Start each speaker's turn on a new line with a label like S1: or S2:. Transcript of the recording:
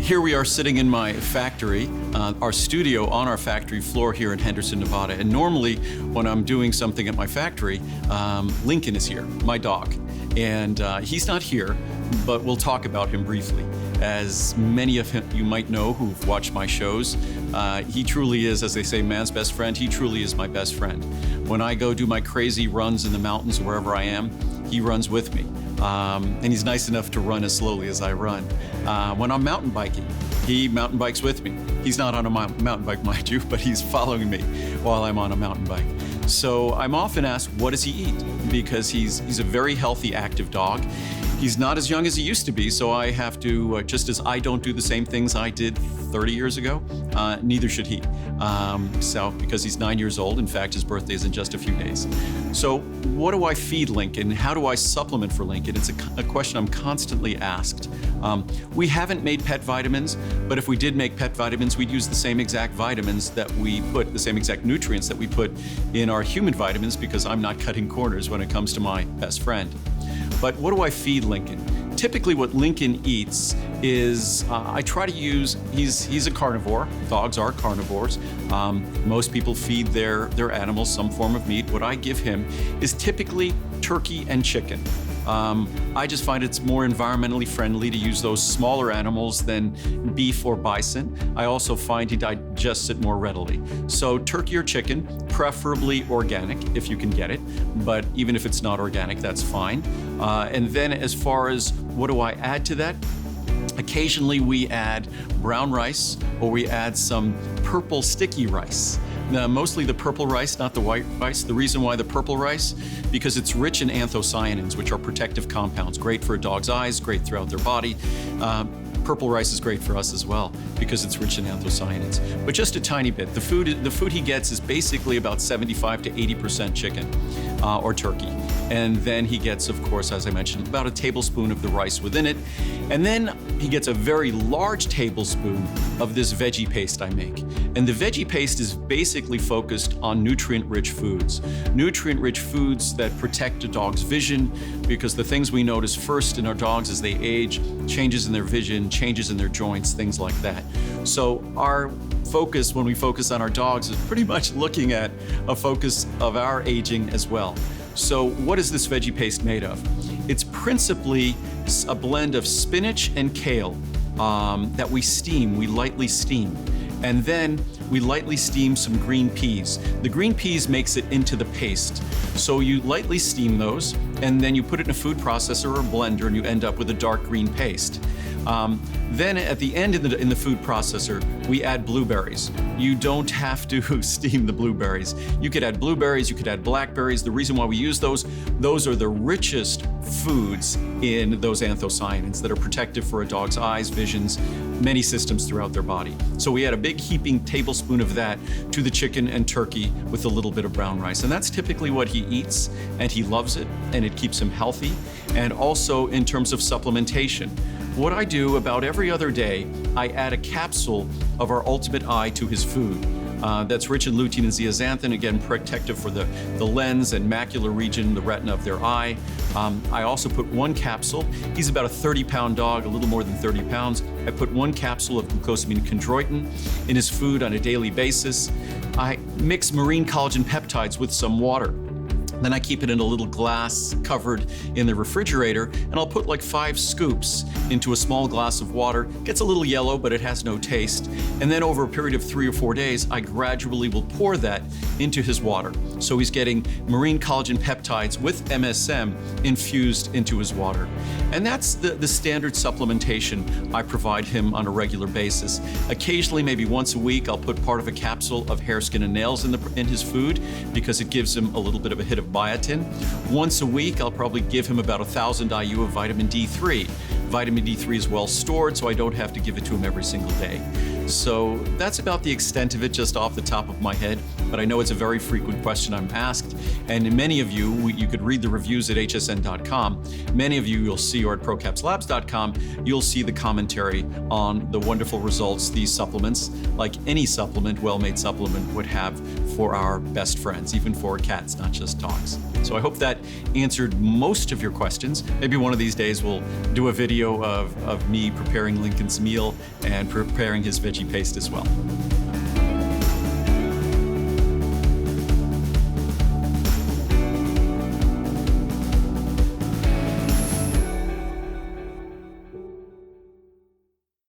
S1: Here we are sitting in my factory, our studio on our factory floor here in Henderson, Nevada. And normally when I'm doing something at my factory, Lincoln is here, my dog. And he's not here, but we'll talk about him briefly. As many of you might know who've watched my shows, he truly is, as they say, man's best friend. He truly is my best friend. When I go do my crazy runs in the mountains, wherever I am, he runs with me. And he's nice enough to run as slowly as I run. When I'm mountain biking, he mountain bikes with me. He's not on a mountain bike, mind you, but he's following me while I'm on a mountain bike. So I'm often asked, what does he eat? Because he's a very healthy, active dog. He's not as young as he used to be, so I have to, just as I don't do the same things I did 30 years ago, neither should he. Because he's 9 years old, in fact, his birthday is in just a few days. So what do I feed Lincoln? How do I supplement for Lincoln? It's a question I'm constantly asked. We haven't made pet vitamins, but if we did make pet vitamins, we'd use the same exact vitamins that we put, the same exact nutrients that we put in our human vitamins, because I'm not cutting corners when it comes to my best friend. But what do I feed Lincoln? Typically what Lincoln eats is, I try to use, he's a carnivore. Dogs are carnivores. Most people feed their animals some form of meat. What I give him is typically turkey and chicken. I just find it's more environmentally friendly to use those smaller animals than beef or bison. I also find he digests it more readily. So turkey or chicken, preferably organic if you can get it, but even if it's not organic, that's fine. And then as far as what do I add to that? Occasionally we add brown rice, or we add some purple sticky rice. Now, mostly the purple rice, not the white rice. The reason why the purple rice, because it's rich in anthocyanins, which are protective compounds, great for a dog's eyes, great throughout their body. Purple rice is great for us as well because it's rich in anthocyanins, but just a tiny bit. The food he gets is basically about 75 to 80% chicken or turkey. And then he gets, of course, as I mentioned, about a tablespoon of the rice within it. And then he gets a very large tablespoon of this veggie paste I make. And the veggie paste is basically focused on nutrient-rich foods. Nutrient-rich foods that protect a dog's vision, because the things we notice first in our dogs as they age, changes in their vision, changes in their joints, things like that. So our focus, when we focus on our dogs, is pretty much looking at a focus of our aging as well. So what is this veggie paste made of? It's principally a blend of spinach and kale that we lightly steam. And then we lightly steam some green peas. The green peas makes it into the paste. So you lightly steam those, and then you put it in a food processor or a blender, and you end up with a dark green paste. Then at the end in the food processor, we add blueberries. You don't have to steam the blueberries. You could add blueberries, you could add blackberries. The reason why we use those are the richest foods in those anthocyanins that are protective for a dog's eyes, visions, many systems throughout their body. So we add a big heaping tablespoon of that to the chicken and turkey with a little bit of brown rice. And that's typically what he eats, and he loves it, and it keeps him healthy. And also in terms of supplementation, what I do about every other day, I add a capsule of our Ultimate Eye to his food. That's rich in lutein and zeaxanthin, again, protective for the lens and macular region, the retina of their eye. I also put one capsule. He's about a 30-pound dog, a little more than 30 pounds. I put one capsule of glucosamine chondroitin in his food on a daily basis. I mix marine collagen peptides with some water. Then I keep it in a little glass covered in the refrigerator, and I'll put like 5 scoops into a small glass of water. It gets a little yellow, but it has no taste. And then over a period of 3 or 4 days, I gradually will pour that into his water. So he's getting marine collagen peptides with MSM infused into his water. And that's the standard supplementation I provide him on a regular basis. Occasionally, maybe once a week, I'll put part of a capsule of hair, skin, and nails in his food because it gives him a little bit of a hit of biotin. Once a week, I'll probably give him about 1,000 IU of vitamin D3. Vitamin D3 is well stored, so I don't have to give it to him every single day. So that's about the extent of it, just off the top of my head. but I know it's a very frequent question I'm asked. And many of you, you could read the reviews at hsn.com. Many of you you'll see, or at procapslabs.com, you'll see the commentary on the wonderful results these supplements, like any supplement, well-made supplement, would have for our best friends, even for cats, not just dogs. So I hope that answered most of your questions. Maybe one of these days we'll do a video of me preparing Lincoln's meal and preparing his veggie paste as well.